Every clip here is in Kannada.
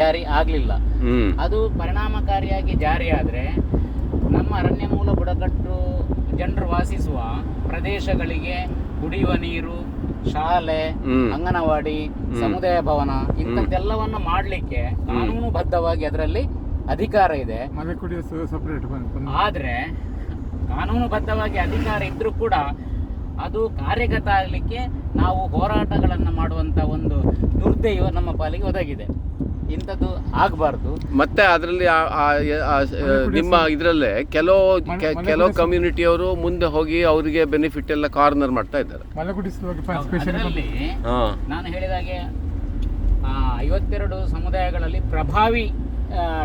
ಜಾರಿ ಆಗಲಿಲ್ಲ. ಅದು ಪರಿಣಾಮಕಾರಿಯಾಗಿ ಜಾರಿಯಾದರೆ ನಮ್ಮ ಅರಣ್ಯ ಮೂಲ ಬುಡಕಟ್ಟು ಜನರು ವಾಸಿಸುವ ಪ್ರದೇಶಗಳಿಗೆ ಕುಡಿಯುವ ನೀರು, ಶಾಲೆ, ಅಂಗನವಾಡಿ, ಸಮುದಾಯ ಭವನ ಇಂಥದ್ದೆಲ್ಲವನ್ನು ಮಾಡಲಿಕ್ಕೆ ಕಾನೂನುಬದ್ಧವಾಗಿ ಅದರಲ್ಲಿ ಅಧಿಕಾರ ಇದೆ. ಆದರೆ ಕಾನೂನುಬದ್ಧವಾಗಿ ಅಧಿಕಾರ ಇದ್ರೂ ಕೂಡ ಅದು ಕಾರ್ಯಗತ ಆಗಲಿಕ್ಕೆ ನಾವು ಹೋರಾಟಗಳನ್ನು ಮಾಡುವಂಥ ಒಂದು ದುರ್ದೈವ ನಮ್ಮ ಪಾಲಿಗೆ ಒದಗಿದೆ. ಇಂಥದ್ದು ಆಗಬಾರ್ದು. ಮತ್ತೆ ಅದರಲ್ಲಿ ನಿಮ್ಮ ಇದರಲ್ಲೇ ಕೆಲವು ಕಮ್ಯುನಿಟಿಯವರು ಮುಂದೆ ಹೋಗಿ ಅವರಿಗೆ ಬೆನಿಫಿಟ್ ಎಲ್ಲ ಕಾರ್ನರ್ ಮಾಡ್ತಾ ಇದ್ದಾರೆ. ಅದರಲ್ಲಿ ನಾನು ಹೇಳಿದಾಗೆ 52 ಸಮುದಾಯಗಳಲ್ಲಿ ಪ್ರಭಾವಿ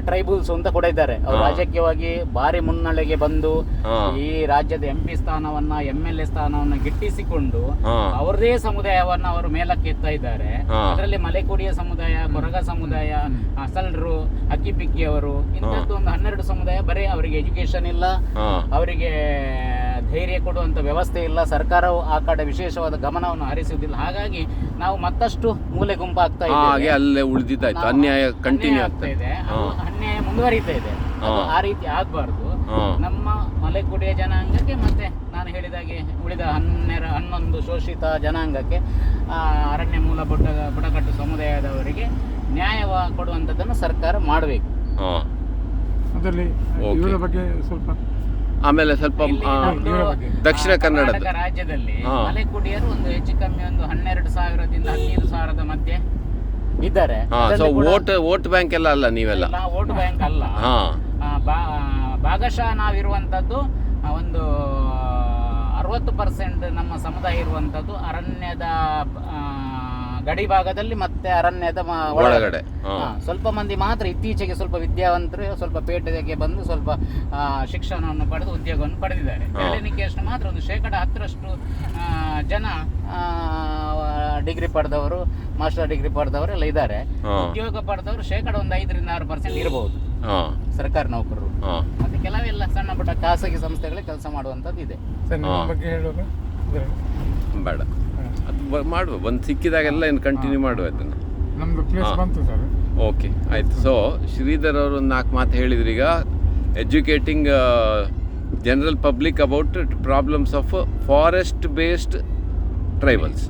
ಟ್ರೈಬಲ್ಸ್ ಅಂತ ಕೂಡ ಇದ್ದಾರೆ. ಅವರು ರಾಜಕೀಯವಾಗಿ ಭಾರಿ ಮುನ್ನಡೆಗೆ ಬಂದು ಈ ರಾಜ್ಯದ MP ಸ್ಥಾನವನ್ನ MLA ಸ್ಥಾನವನ್ನ ಗಿಟ್ಟಿಸಿಕೊಂಡು ಅವರದೇ ಸಮುದಾಯವನ್ನ ಅವರು ಮೇಲಕ್ಕೆ ಎತ್ತಾ ಇದ್ದಾರೆ. ಅದರಲ್ಲಿ ಮಲೆಕುಡಿಯ ಸಮುದಾಯ, ಕೊರಗ ಸಮುದಾಯ, ಅಸಲ್ರು, ಅಕ್ಕಿಪಿಕ್ಕಿಯವರು ಇಂಥದ್ದು ಒಂದು 12 ಸಮುದಾಯ. ಬರೀ ಅವರಿಗೆ ಎಜುಕೇಶನ್ ಇಲ್ಲ, ಅವರಿಗೆ ಧೈರ್ಯ ಕೊಡುವಂತ ವ್ಯವಸ್ಥೆ ಇಲ್ಲ, ಸರ್ಕಾರವು ಆ ಕಡೆ ವಿಶೇಷವಾದ ಗಮನವನ್ನು ಹರಿಸುವುದಿಲ್ಲ. ಹಾಗಾಗಿ ನಾವು ಮತ್ತಷ್ಟು ಮೂಲೆ ಗುಂಪಾಗ್ತಾ ಇದ್ದೇವೆ. ಅಲ್ಲೇ ಉಳಿದಿದ್ದಾಯ್ತು, ಅನ್ಯಾಯ ಕಂಟಿನ್ಯೂ ಆಗ್ತಾ ಇದೆ, ಅನ್ಯಾಯ ಮುಂದುವರಿತಾ ಇದೆ. ಆ ರೀತಿ ಆಗಬಾರ್ದು. ನಮ್ಮ ಮಲೆಕುಡಿಯ ಜನಾಂಗಕ್ಕೆ ಮತ್ತೆ ನಾನು ಹೇಳಿದಾಗೆ ಉಳಿದ 11 ಶೋಷಿತ ಜನಾಂಗಕ್ಕೆ, ಅರಣ್ಯ ಮೂಲ ಬುಡಕಟ್ಟು ಸಮುದಾಯದವರಿಗೆ ನ್ಯಾಯ ಕೊಡುವಂಥದ್ದನ್ನು ಸರ್ಕಾರ ಮಾಡಬೇಕು. ಆಮೇಲೆ ಸ್ವಲ್ಪ ದಕ್ಷಿಣ ಕನ್ನಡ ರಾಜ್ಯದಲ್ಲಿ ಮಲೆಕುಡಿಯರು ಒಂದು ಹೆಚ್ಚು ಕಮ್ಮಿ ಒಂದು 12,000ದಿಂದ 15,000 ಮಧ್ಯೆ ಇದ್ದಾರೆ. ವೋಟ್ ಬ್ಯಾಂಕ್ ಎಲ್ಲ ಅಲ್ಲ, ನೀವೆಲ್ಲ ವೋಟ್ ಬ್ಯಾಂಕ್ ಅಲ್ಲ. ಭಾಗಶಃ ನಾವಿರುವಂಥದ್ದು ಒಂದು 60% ನಮ್ಮ ಸಮುದಾಯ ಇರುವಂಥದ್ದು ಅರಣ್ಯದ ಗಡಿ ಭಾಗದಲ್ಲಿ ಮತ್ತೆ ಅರಣ್ಯದ ಒಳಗಡೆ. ಸ್ವಲ್ಪ ಮಂದಿ ಮಾತ್ರ ಇತ್ತೀಚೆಗೆ ಸ್ವಲ್ಪ ವಿದ್ಯಾವಂತರು ಸ್ವಲ್ಪ ಪೇಟೆಗೆ ಬಂದು ಸ್ವಲ್ಪ ಶಿಕ್ಷಣವನ್ನು ಪಡೆದು ಉದ್ಯೋಗವನ್ನು ಪಡೆದಿದ್ದಾರೆ. ಹೇಳಲಿಕ್ಕೆ ಮಾತ್ರ ಒಂದು 10% ಜನ ಡಿಗ್ರಿ ಪಡೆದವರು, ಮಾಸ್ಟರ್ ಡಿಗ್ರಿ ಪಡೆದವರು ಎಲ್ಲ ಇದ್ದಾರೆ. ಉದ್ಯೋಗ ಪಡೆದವರು 5% 6% ಇರಬಹುದು ಸರ್ಕಾರಿ ನೌಕರರು. ಮತ್ತೆ ಕೆಲವೆಲ್ಲ ಸಣ್ಣ ಪುಟ್ಟ ಖಾಸಗಿ ಸಂಸ್ಥೆಗಳಲ್ಲಿ ಕೆಲಸ ಮಾಡುವಂಥದ್ದು ಇದೆ. ಬೇಡ, ಅದು ಮಾಡುವ, ಒಂದು ಸಿಕ್ಕಿದಾಗೆಲ್ಲ ಏನು ಕಂಟಿನ್ಯೂ ಮಾಡುವ ಅದನ್ನು. ಓಕೆ, ಆಯಿತು. ಸೊ ಶ್ರೀಧರ್ ಅವರು ಒಂದು 4 ಮಾತು ಹೇಳಿದ್ರು ಈಗ. Educating general public about problems of forest based tribals.